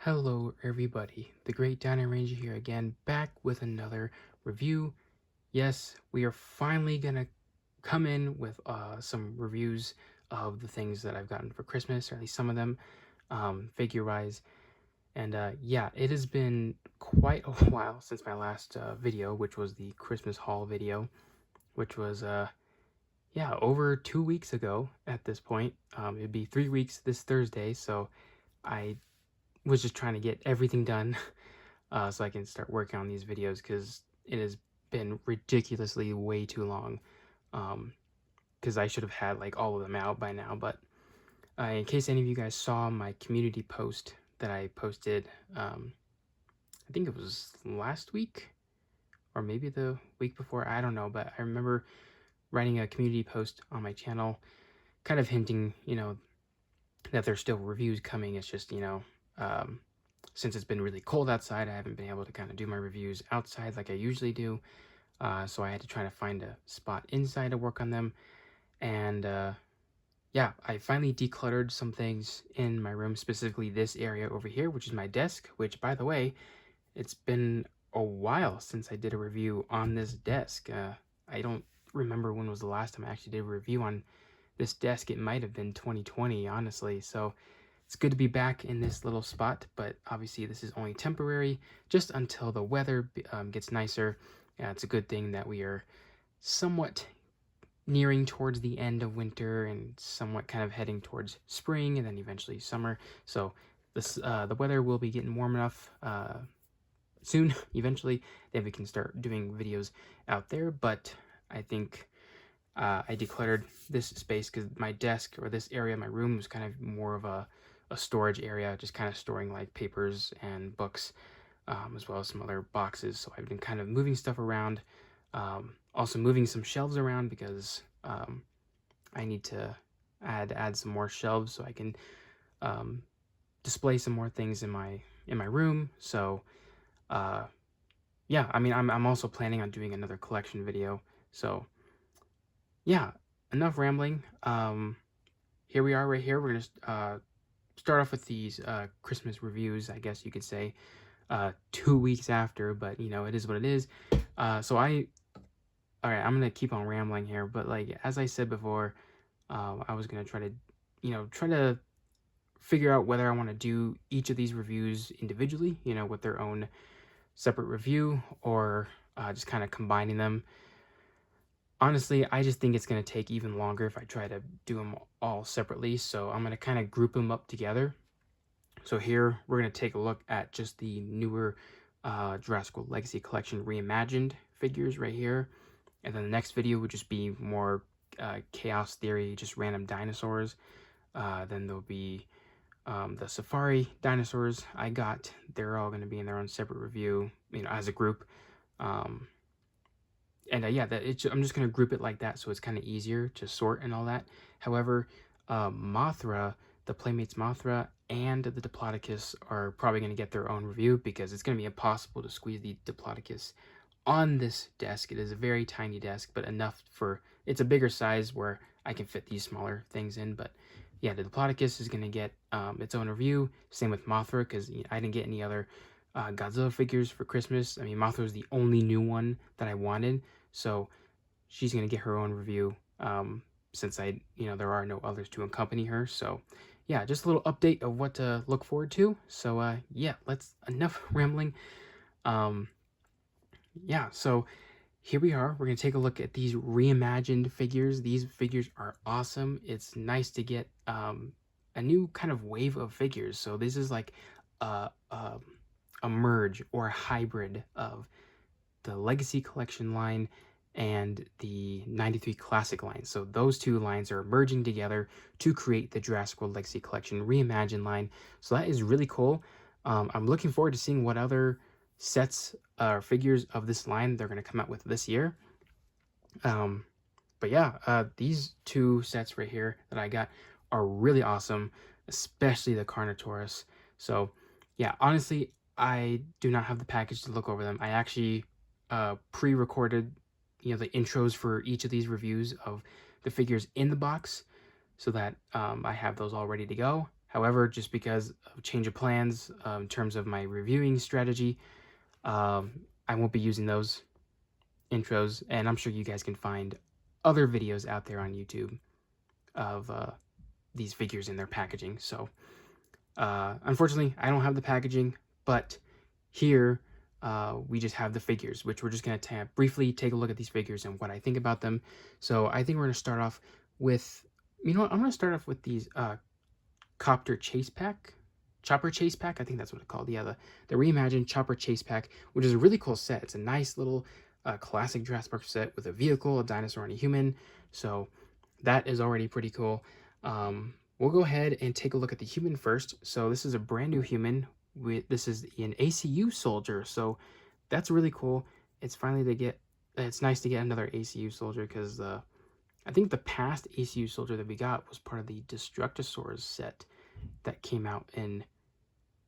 Hello everybody, the Great Dino Ranger here again, back with another review. Yes, we are finally gonna come in with some reviews of the things that I've gotten for Christmas, or at least some of them, figure-wise. And yeah, it has been quite a while since my last video, which was the Christmas haul video, which was, yeah, over 2 weeks ago at this point. It'd be 3 weeks this Thursday, so I was just trying to get everything done so I can start working on these videos because it has been ridiculously way too long. Because I should have had like all of them out by now. But in case any of you guys saw my community post that I posted, I think it was last week or maybe the week before. I don't know, but I remember writing a community post on my channel, kind of hinting, that there's still reviews coming. It's just, since it's been really cold outside, I haven't been able to kind of do my reviews outside like I usually do. So I had to try to find a spot inside to work on them. And yeah, I finally decluttered some things in my room, specifically this area over here, which is my desk, which, by the way, it's been a while since I did a review on this desk. I don't remember when was the last time I actually did a review on this desk. It might have been 2020, honestly. So it's good to be back in this little spot, but obviously this is only temporary, just until the weather gets nicer. It's a good thing that we are somewhat nearing towards the end of winter and somewhat kind of heading towards spring and then eventually summer. So this the weather will be getting warm enough soon, eventually, that we can start doing videos out there. But I think I decluttered this space because my desk, or this area of my room, was kind of more of a storage area, just kind of storing like papers and books, as well as some other boxes. So I've been kind of moving stuff around, also moving some shelves around because I need to add some more shelves so I can display some more things in my room. So yeah, I mean, I'm also planning on doing another collection video. So yeah, enough rambling. Here we are right here. We're gonna start off with these Christmas reviews, I guess you could say, 2 weeks after, but it is what it is. All right, I'm gonna keep on rambling here, but like as I said before, I was gonna try to figure out whether I want to do each of these reviews individually, with their own separate review, or just kind of combining them. Honestly, I just think it's going to take even longer if I try to do them all separately, so I'm going to kind of group them up together. So here, we're going to take a look at just the newer Jurassic World Legacy Collection Reimagined figures right here. And then the next video would just be more Chaos Theory, just random dinosaurs. Then there'll be the Safari dinosaurs I got. They're all going to be in their own separate review, as a group. And yeah, I'm just going to group it like that so it's kind of easier to sort and all that. However, Mothra, the Playmates Mothra, and the Diplodocus are probably going to get their own review because it's going to be impossible to squeeze the Diplodocus on this desk. It is a very tiny desk, but enough for, it's a bigger size where I can fit these smaller things in. But yeah, the Diplodocus is going to get its own review. Same with Mothra, because I didn't get any other Godzilla figures for Christmas. I mean, Mothra was the only new one that I wanted, so she's gonna get her own review, since there are no others to accompany her. So yeah, just a little update of what to look forward to. So yeah, enough rambling. Yeah, so here we are. We're gonna take a look at these reimagined figures. These figures are awesome. It's nice to get a new kind of wave of figures. So this is like a merge or a hybrid of the Legacy Collection line and the 93 Classic line. So those two lines are merging together to create the Jurassic World Legacy Collection Reimagined line. So that is really cool. I'm looking forward to seeing what other sets or figures of this line they're going to come out with this year. But yeah, these two sets right here that I got are really awesome, especially the Carnotaurus. So yeah, honestly, I do not have the package to look over them. I actually pre-recorded the intros for each of these reviews of the figures in the box so that I have those all ready to go. However, just because of change of plans in terms of my reviewing strategy, I won't be using those intros, and I'm sure you guys can find other videos out there on YouTube of these figures in their packaging. So unfortunately, I don't have the packaging, but here we just have the figures, which we're just going to briefly take a look at these figures and what I think about them. So I think we're going to start off with, you know what, I'm going to start off with these Chopper Chase Pack. I think that's what it's called. Yeah, the Reimagined Chopper Chase Pack, which is a really cool set. It's a nice little classic Jurassic Park set with a vehicle, a dinosaur, and a human. So that is already pretty cool. We'll go ahead and take a look at the human first. So this is a brand new human. This is an ACU soldier. So that's really cool. It's nice to get another ACU soldier because I think the past ACU soldier that we got was part of the Destructosaurs set that came out in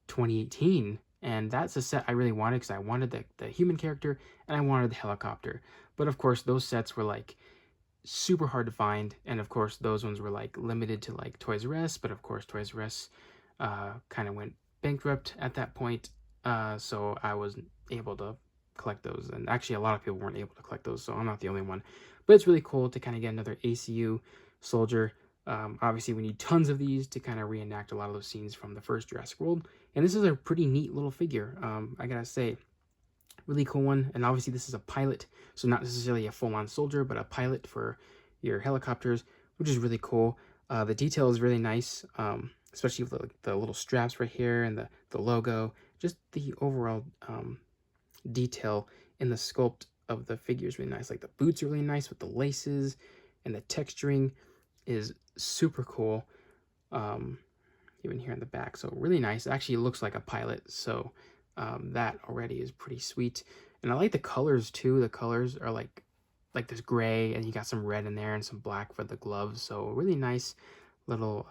2018. And that's a set I really wanted because I wanted the human character and I wanted the helicopter. But of course, those sets were like super hard to find. And of course, those ones were like limited to like Toys R Us. But of course, Toys R Us kind of went bankrupt at that point. So I wasn't able to collect those. And actually, a lot of people weren't able to collect those. So I'm not the only one. But it's really cool to kind of get another ACU soldier. Obviously, we need tons of these to kind of reenact a lot of those scenes from the first Jurassic World. And this is a pretty neat little figure, I gotta say. Really cool one. And obviously, this is a pilot, so not necessarily a full-on soldier, but a pilot for your helicopters, which is really cool. The detail is really nice, especially with the little straps right here and the logo. Just the overall detail in the sculpt of the figure is really nice. Like the boots are really nice with the laces, and the texturing is super cool. Even here in the back, so really nice. It actually looks like a pilot, so that already is pretty sweet. And I like the colors too. The colors are like this gray, and you got some red in there and some black for the gloves. So really nice little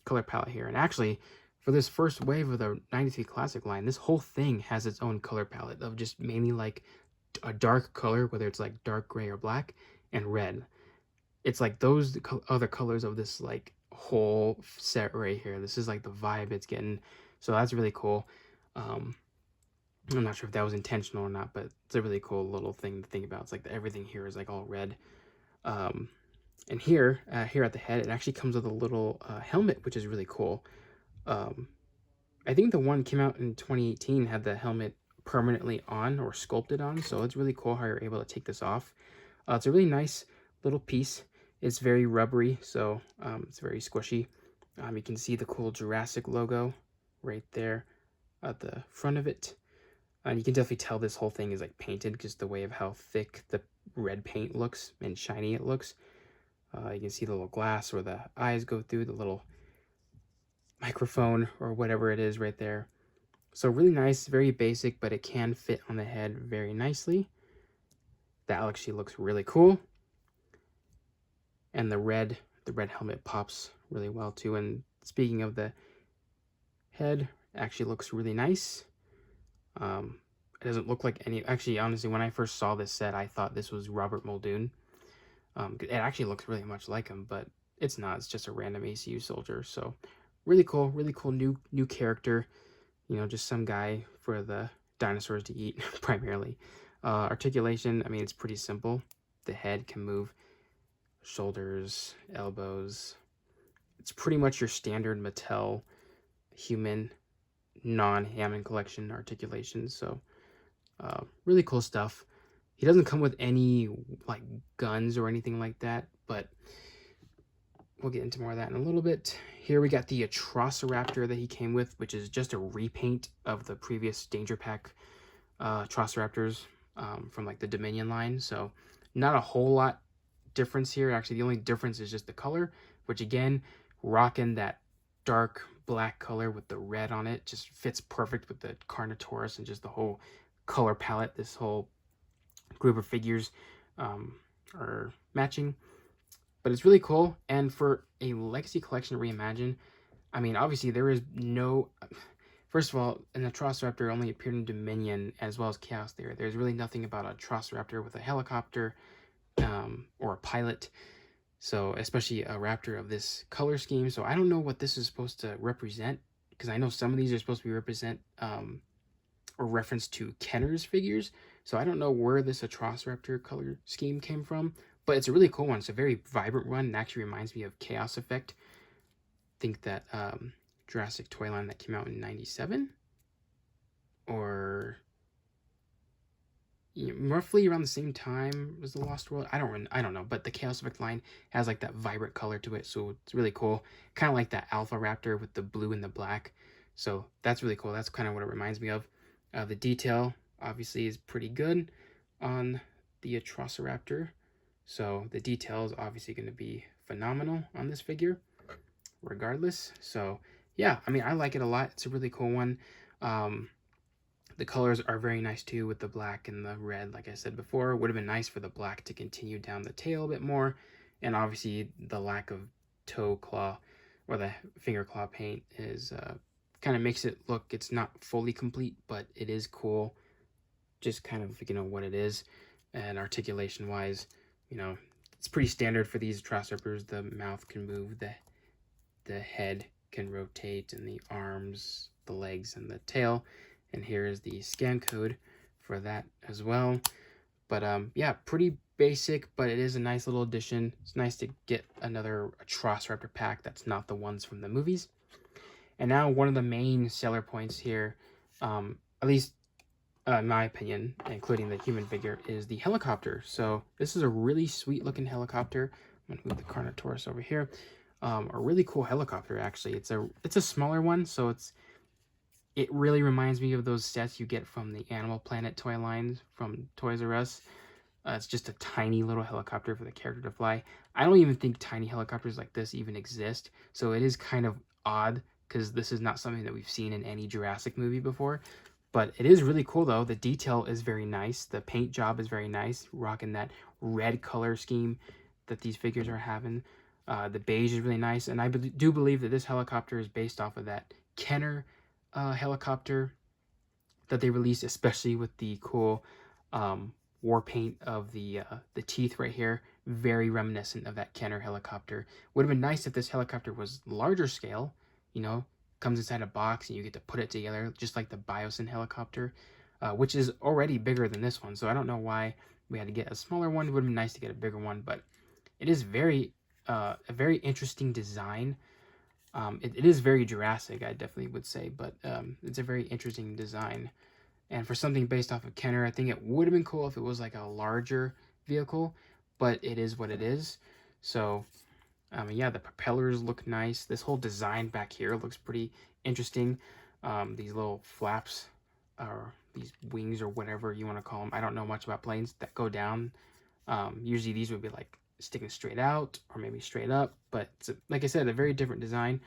color palette here. And actually, for this first wave of the 93 Classic line, this whole thing has its own color palette of just mainly like a dark color, whether it's like dark gray or black, and red. It's like those other colors of this like whole set right here. This is like the vibe it's getting. So that's really cool. I'm not sure if that was intentional or not, but it's a really cool little thing to think about. It's like everything here is like all red. And here at the head, it actually comes with a little helmet, which is really cool. I think the one came out in 2018 had the helmet permanently on or sculpted on, so it's really cool how you're able to take this off. It's a really nice little piece. It's very rubbery, so it's very squishy. You can see the cool Jurassic logo right there at the front of it. And you can definitely tell this whole thing is like painted just the way of how thick the red paint looks and shiny it looks. You can see the little glass where the eyes go through, the little microphone or whatever it is right there. So really nice, very basic, but it can fit on the head very nicely. That actually looks really cool. And the red helmet pops really well too. And speaking of the head, it actually looks really nice. It doesn't look like any, actually, honestly, when I first saw this set, I thought this was Robert Muldoon. It actually looks really much like him, but it's not. It's just a random ACU soldier. So really cool new character. You know, just some guy for the dinosaurs to eat primarily. Articulation, I mean, it's pretty simple. The head can move, shoulders, elbows. It's pretty much your standard Mattel human non-Hammond collection articulation. So really cool stuff. He doesn't come with any like guns or anything like that, but we'll get into more of that in a little bit. Here we got the Atrociraptor that he came with, which is just a repaint of the previous Danger Pack Atrociraptors from like the Dominion line. So not a whole lot difference here. Actually, the only difference is just the color, which again, rocking that dark black color with the red on it just fits perfect with the Carnotaurus and just the whole color palette. This whole group of figures are matching, but it's really cool. And for a Legacy Collection Reimagined, I mean, obviously there is no, first of all, an Atrociraptor only appeared in Dominion as well as Chaos Theory. There's really nothing about a Atrociraptor with a helicopter or a pilot. So especially a raptor of this color scheme. So I don't know what this is supposed to represent, because I know some of these are supposed to be represent or reference to Kenner's figures. So I don't know where this Atrociraptor color scheme came from, but it's a really cool one. It's a very vibrant one. It actually reminds me of Chaos Effect. I think that Jurassic toy line that came out in '97, or roughly around the same time as the Lost World. I don't know, but the Chaos Effect line has like that vibrant color to it, so it's really cool. Kind of like that Alpha Raptor with the blue and the black. So that's really cool. That's kind of what it reminds me of. The detail obviously is pretty good on the Atrociraptor, so the detail is obviously going to be phenomenal on this figure, regardless. So yeah, I mean, I like it a lot. It's a really cool one. The colors are very nice too, with the black and the red. Like I said before, would have been nice for the black to continue down the tail a bit more, and obviously the lack of toe claw or the finger claw paint is kind of makes it look, it's not fully complete, but it is cool. Just kind of, you know, what it is. And articulation wise, you know, it's pretty standard for these Atrociraptors. The mouth can move, the head can rotate, and the arms, the legs, and the tail. And here is the scan code for that as well. But yeah, pretty basic, but it is a nice little addition. It's nice to get another Atrociraptor pack that's not the ones from the movies. And now one of the main seller points here, at least in my opinion, including the human figure, is the helicopter. So this is a really sweet looking helicopter. I'm gonna move the Carnotaurus over here. A really cool helicopter, actually. It's a smaller one, so it really reminds me of those sets you get from the Animal Planet toy lines from Toys R Us. It's just a tiny little helicopter for the character to fly. I don't even think tiny helicopters like this even exist, so it is kind of odd, because this is not something that we've seen in any Jurassic movie before. But it is really cool, though. The detail is very nice. The paint job is very nice, rocking that red color scheme that these figures are having. The beige is really nice, and I do believe that this helicopter is based off of that Kenner helicopter that they released, especially with the cool war paint of the teeth right here. Very reminiscent of that Kenner helicopter. Would have been nice if this helicopter was larger scale, you know, comes inside a box and you get to put it together, just like the Biosyn helicopter, which is already bigger than this one. So I don't know why we had to get a smaller one. It would have been nice to get a bigger one, but it is a very interesting design. It is very Jurassic, I definitely would say, but it's a very interesting design. And for something based off of Kenner, I think it would have been cool if it was like a larger vehicle, but it is what it is. So yeah, the propellers look nice. This whole design back here looks pretty interesting. These little flaps, or these wings, or whatever you want to call them. I don't know much about planes that go down. Usually these would be like sticking straight out, or maybe straight up. But it's like I said, a very different design.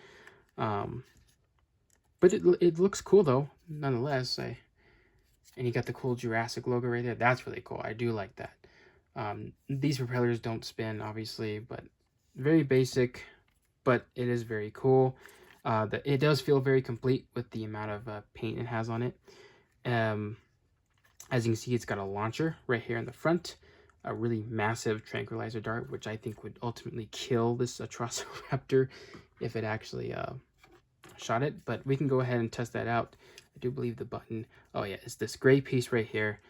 But it looks cool though, nonetheless. And you got the cool Jurassic logo right there. That's really cool. I do like that. These propellers don't spin, obviously, but very basic, but it is very cool. It does feel very complete with the amount of paint it has on it. As you can see, it's got a launcher right here in the front, a really massive tranquilizer dart, which I think would ultimately kill this Atrociraptor if it actually shot it. But we can go ahead and test that out. I do believe the button, oh yeah, it's this gray piece right here.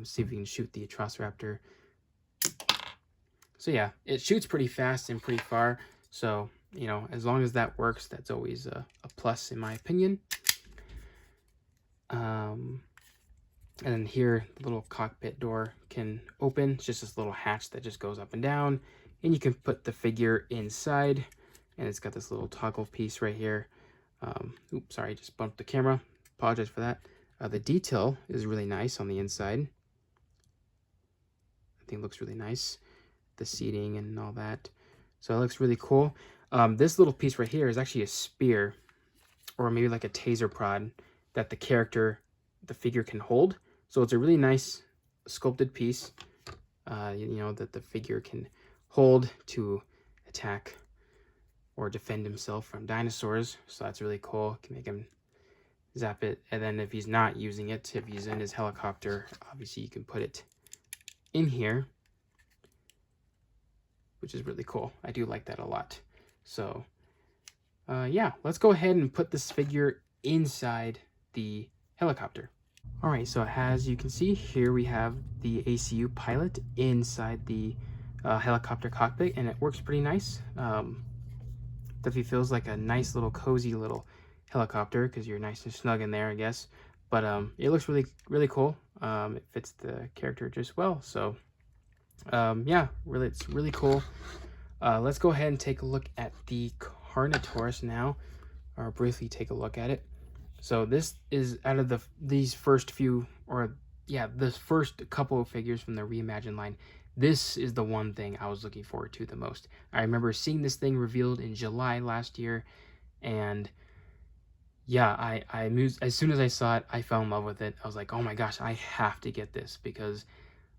See if we can shoot the Atrociraptor. So yeah, it shoots pretty fast and pretty far. So, you know, as long as that works, that's always a plus in my opinion. And then here, the little cockpit door can open. It's just this little hatch that just goes up and down. And you can put the figure inside. And it's got this little toggle piece right here. Oops, sorry, just bumped the camera. Apologize for that. The detail is really nice on the inside. I think it looks really nice. The seating and all that. So it looks really cool. This little piece right here is actually a spear, or maybe like a taser prod that the figure can hold. So it's a really nice sculpted piece, you know, that the figure can hold to attack or defend himself from dinosaurs. So that's really cool. Can make him zap it. And then if he's not using it, if he's in his helicopter, obviously you can put it in here. which is really cool. I do like that a lot. So yeah, let's go ahead and put this figure inside the helicopter. All right, so as you can see here, we have the ACU pilot inside the helicopter cockpit, and it works pretty nice. Definitely feels like a nice little cozy little helicopter because you're nice and snug in there, I guess. But it looks really cool. It fits the character just well. So yeah, it's really cool. Let's go ahead and take a look at the Carnotaurus now, or briefly take a look at it. So this is out of these first few, or yeah, this first couple of figures from the Reimagined line. This is the one thing I was looking forward to the most. I remember seeing this thing revealed in July last year, and yeah, I moved, as soon as I saw it, I fell in love with it. I was like, oh my gosh, I have to get this because,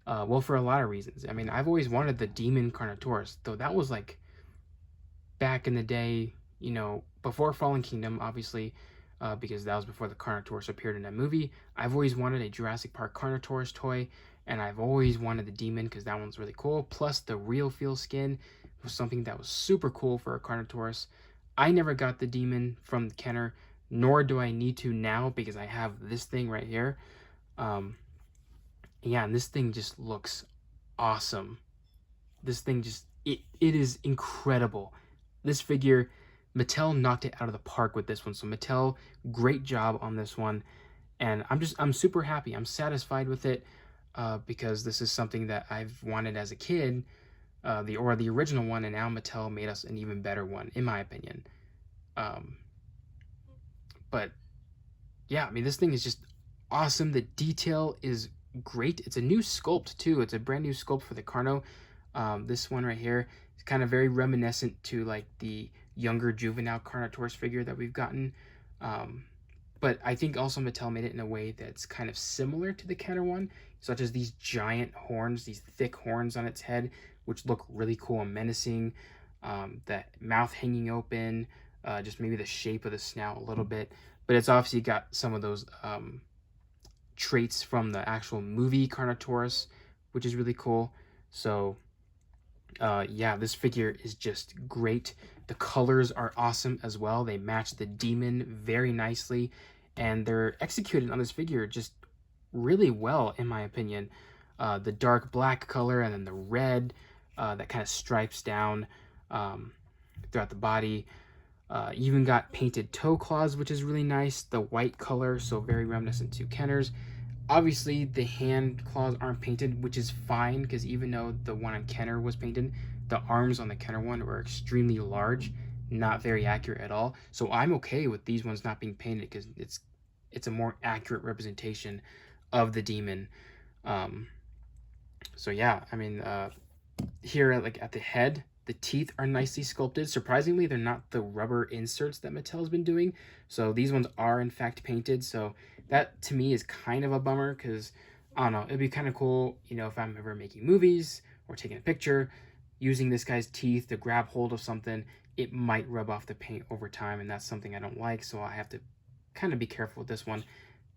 well, for a lot of reasons. I mean, I've always wanted the Demon Carnotaurus, though that was like back in the day, you know, before Fallen Kingdom, obviously, because that was before the Carnotaurus appeared in that movie. I've always wanted a Jurassic Park Carnotaurus toy, and I've always wanted the Demon because that one's really cool. Plus, the real feel skin was something that was super cool for a Carnotaurus. I never got the Demon from Kenner, nor do I need to now because I have this thing right here. Yeah, and this thing just looks awesome. This thing just, it is incredible. This figure, Mattel knocked it out of the park with this one. So Mattel, great job on this one. And I'm super happy. I'm satisfied with it because this is something that I've wanted as a kid, the original one, and now Mattel made us an even better one, in my opinion. But yeah, I mean, this thing is just awesome. The detail is great. It's a new sculpt too. It's a brand new sculpt for the Carno. This one right here is kind of very reminiscent to like the younger juvenile Carnotaurus figure that we've gotten. But I think also Mattel made it in a way that's kind of similar to the Kenner one, such as these giant horns, these thick horns on its head, which look really cool and menacing. That mouth hanging open, just maybe the shape of the snout a little bit. But it's obviously got some of those traits from the actual movie Carnotaurus, which is really cool. So yeah, this figure is just great. The colors are awesome as well. They match the Demon very nicely, and they're executed on this figure just really well, in my opinion. The dark black color and then the red that kind of stripes down throughout the body. Even got painted toe claws, which is really nice. The white color, so very reminiscent to Kenner's. Obviously, the hand claws aren't painted, which is fine, because even though the one on Kenner was painted, the arms on the Kenner one were extremely large, not very accurate at all. So I'm okay with these ones not being painted, because it's a more accurate representation of the Demon. So yeah, I mean, here at the head, the teeth are nicely sculpted. Surprisingly, they're not the rubber inserts that Mattel's been doing. So these ones are in fact painted. So that to me is kind of a bummer because, I don't know, it'd be kind of cool, you know, if I'm ever making movies or taking a picture, using this guy's teeth to grab hold of something, it might rub off the paint over time, and that's something I don't like. So I have to kind of be careful with this one.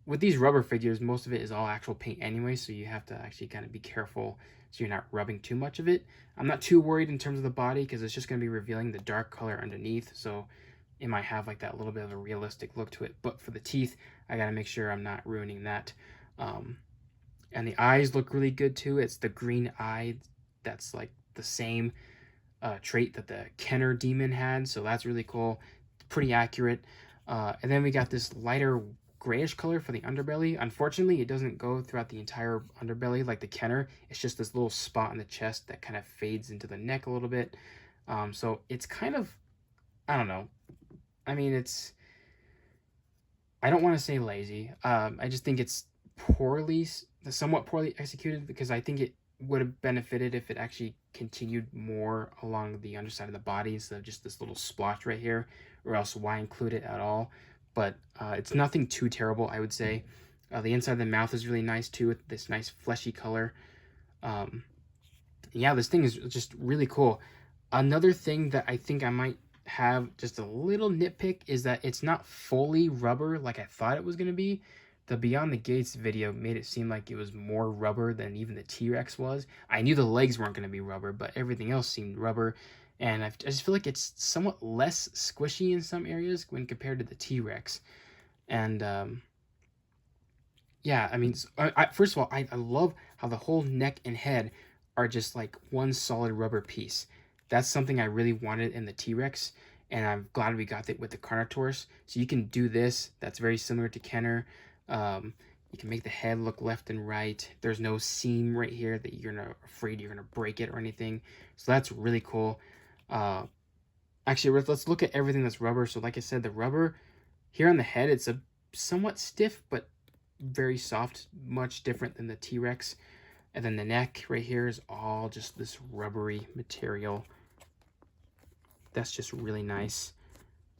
With these rubber figures, most of it is all actual paint anyway, so you have to actually kind of be careful so you're not rubbing too much of it. I'm not too worried in terms of the body because it's just going to be revealing the dark color underneath, so it might have like that little bit of a realistic look to it. But for the teeth, I got to make sure I'm not ruining that. And the eyes look really good too. It's the green eye that's like the same trait that the Kenner Demon had, so that's really cool. Pretty accurate. And then we got this lighter grayish color for the underbelly. Unfortunately, it doesn't go throughout the entire underbelly like the Kenner. It's just this little spot in the chest that kind of fades into the neck a little bit. So it's kind of, I don't know. I mean, I don't want to say lazy. I just think it's somewhat poorly executed because I think it would have benefited if it actually continued more along the underside of the body instead of just this little splotch right here, or else why include it at all? But it's nothing too terrible, I would say. The inside of the mouth is really nice too, with this nice fleshy color. Yeah, this thing is just really cool. Another thing that I think I might have just a little nitpick is that it's not fully rubber like I thought it was going to be. the Beyond the Gates video made it seem like it was more rubber than even the T-Rex was. I knew the legs weren't going to be rubber, but everything else seemed rubber. And I just feel like it's somewhat less squishy in some areas when compared to the T-Rex. And yeah, I mean, first of all, I love how the whole neck and head are just like one solid rubber piece. That's something I really wanted in the T-Rex, and I'm glad we got it with the Carnotaurus. So you can do this. That's very similar to Kenner. You can make the head look left and right. There's no seam right here that you're afraid you're gonna break it or anything. So that's really cool. Actually, let's look at everything that's rubber. So like I said, the rubber here on the head, it's a somewhat stiff, but very soft, much different than the T-Rex. And then the neck right here is all just this rubbery material. That's just really nice.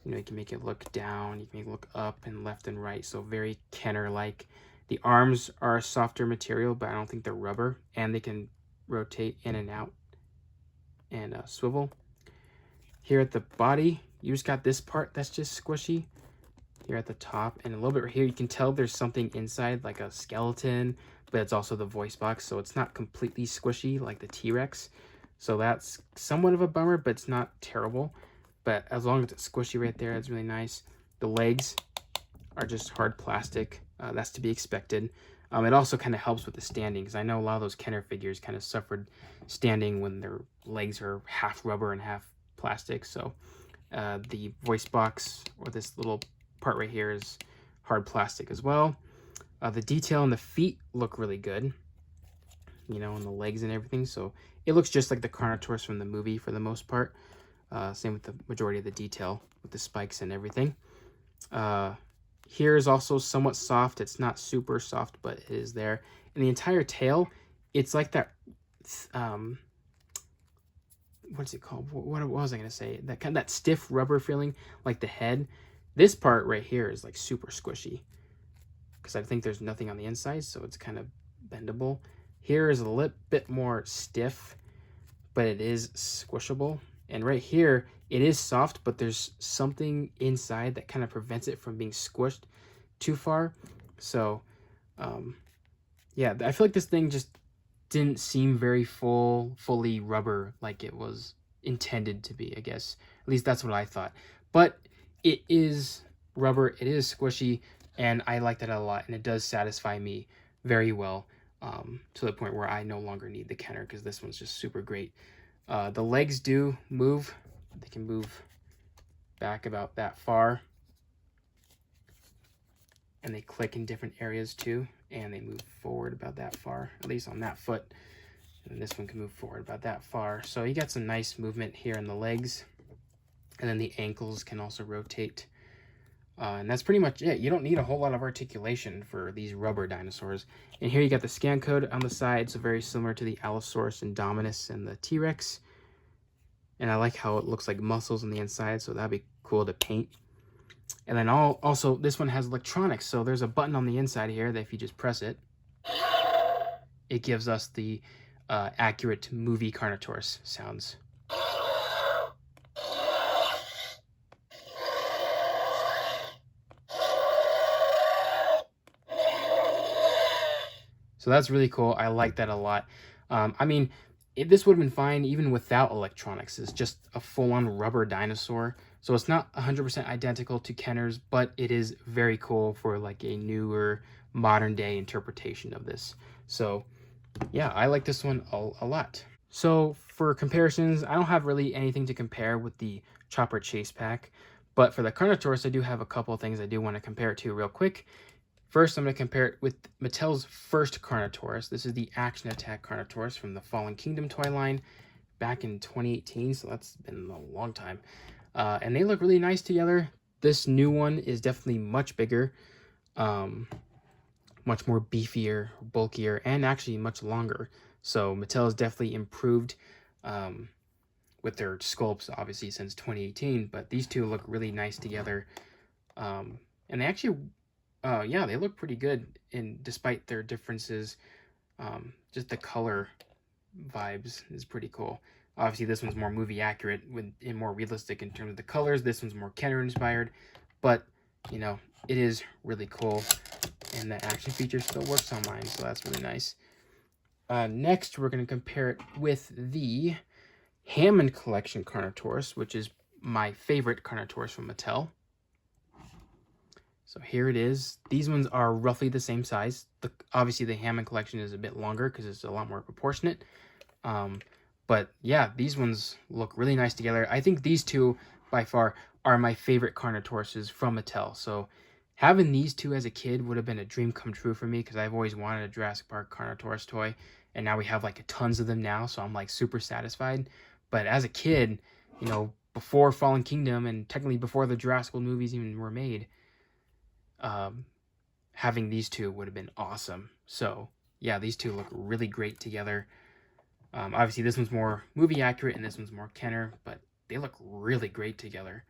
You know, you can make it look down, you can make it look up and left and right. So very Kenner-like. The arms are a softer material, but I don't think they're rubber. And they can rotate in and out and swivel. Here at the body, you just got this part that's just squishy. Here at the top, and a little bit right here, you can tell there's something inside, like a skeleton, but it's also the voice box, so it's not completely squishy like the T-Rex. So that's somewhat of a bummer, but it's not terrible. But as long as it's squishy right there, it's really nice. The legs are just hard plastic. That's to be expected. It also kind of helps with the standing, because I know a lot of those Kenner figures kind of suffered standing when their legs are half rubber and half plastic. So the voice box, or this little part right here, is hard plastic as well. The detail on the feet look really good, you know, on the legs and everything. So it looks just like the Carnotaurus from the movie for the most part. Same with the majority of the detail with the spikes and everything. Here is also somewhat soft. It's not super soft, but it is there. And the entire tail, it's like that, what's it called? What was I going to say? That kind of that stiff rubber feeling, like the head. This part right here is like super squishy, because I think there's nothing on the inside, so it's kind of bendable. Here is a little bit more stiff, but it is squishable. And right here, it is soft, but there's something inside that kind of prevents it from being squished too far. So, yeah, I feel like this thing just didn't seem very fully rubber like it was intended to be, I guess. At least that's what I thought. But it is rubber, it is squishy, and I like that a lot, and it does satisfy me very well, to the point where I no longer need the Kenner, because this one's just super great. The legs do move. They can move back about that far, and they click in different areas too, and they move forward about that far, at least on that foot. And this one can move forward about that far. So you got some nice movement here in the legs, and then the ankles can also rotate. And that's pretty much it. You don't need a whole lot of articulation for these rubber dinosaurs. And here you got the scan code on the side, so very similar to the Allosaurus and Dominus and the T-Rex. And I like how it looks like muscles on the inside, so that'd be cool to paint. And then also, this one has electronics, so there's a button on the inside here that if you just press it, it gives us the accurate movie Carnotaurus sounds. So that's really cool. I like that a lot. I mean, this would have been fine even without electronics. It's just a full-on rubber dinosaur. So it's not 100% identical to Kenner's, but it is very cool for like a newer, modern-day interpretation of this. So yeah, I like this one a lot. So for comparisons, I don't have really anything to compare with the Chopper Chase Pack, but for the Carnotaurus, I do have a couple of things I do want to compare it to real quick. First, I'm going to compare it with Mattel's first Carnotaurus. This is the Action Attack Carnotaurus from the Fallen Kingdom toy line back in 2018, so that's been a long time. And they look really nice together. This new one is definitely much bigger, much more beefier, bulkier, and actually much longer. So Mattel has definitely improved with their sculpts, obviously, since 2018, but these two look really nice together. And they actually... yeah, they look pretty good, and despite their differences, just the color vibes is pretty cool. Obviously, this one's more movie accurate and more realistic in terms of the colors. This one's more Kenner inspired, but you know, it is really cool. and the action feature still works on mine, so that's really nice. Next, we're going to compare it with the Hammond Collection Carnotaurus, which is my favorite Carnotaurus from Mattel. So here it is. These ones are roughly the same size. Obviously, the Hammond Collection is a bit longer because it's a lot more proportionate. But yeah, these ones look really nice together. I think these two, by far, are my favorite Carnotauruses from Mattel. So having these two as a kid would have been a dream come true for me because I've always wanted a Jurassic Park Carnotaurus toy. And now we have like tons of them now, so I'm like super satisfied. But as a kid, you know, before Fallen Kingdom and technically before the Jurassic World movies even were made, having these two would have been awesome. So yeah, these two look really great together. Obviously, this one's more movie accurate and this one's more Kenner, but they look really great together.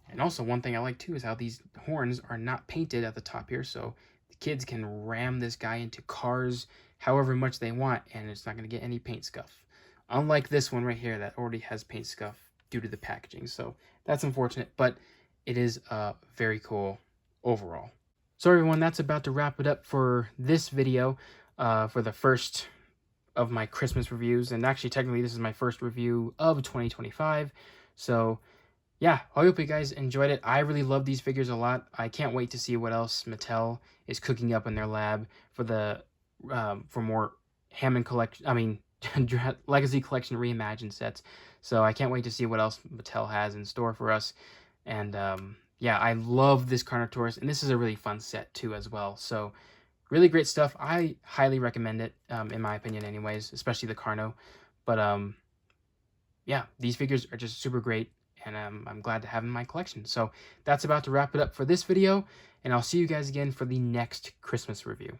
And also, one thing I like too is how these horns are not painted at the top here, so the kids can ram this guy into cars however much they want, and it's not going to get any paint scuff. Unlike this one right here that already has paint scuff due to the packaging, so that's unfortunate, but it is very cool overall. So everyone, that's about to wrap it up for this video, for the first of my Christmas reviews. And actually, technically, this is my first review of 2025. So yeah, I hope you guys enjoyed it. I really love these figures a lot. I can't wait to see what else Mattel is cooking up in their lab for more Hammond collection. I mean, Legacy Collection Reimagined sets. So I can't wait to see what else Mattel has in store for us. And yeah, I love this Carnotaurus, and this is a really fun set too as well. So really great stuff. I highly recommend it, in my opinion anyways, especially the Carno. But yeah, these figures are just super great, and I'm glad to have them in my collection. So that's about to wrap it up for this video, and I'll see you guys again for the next Christmas review.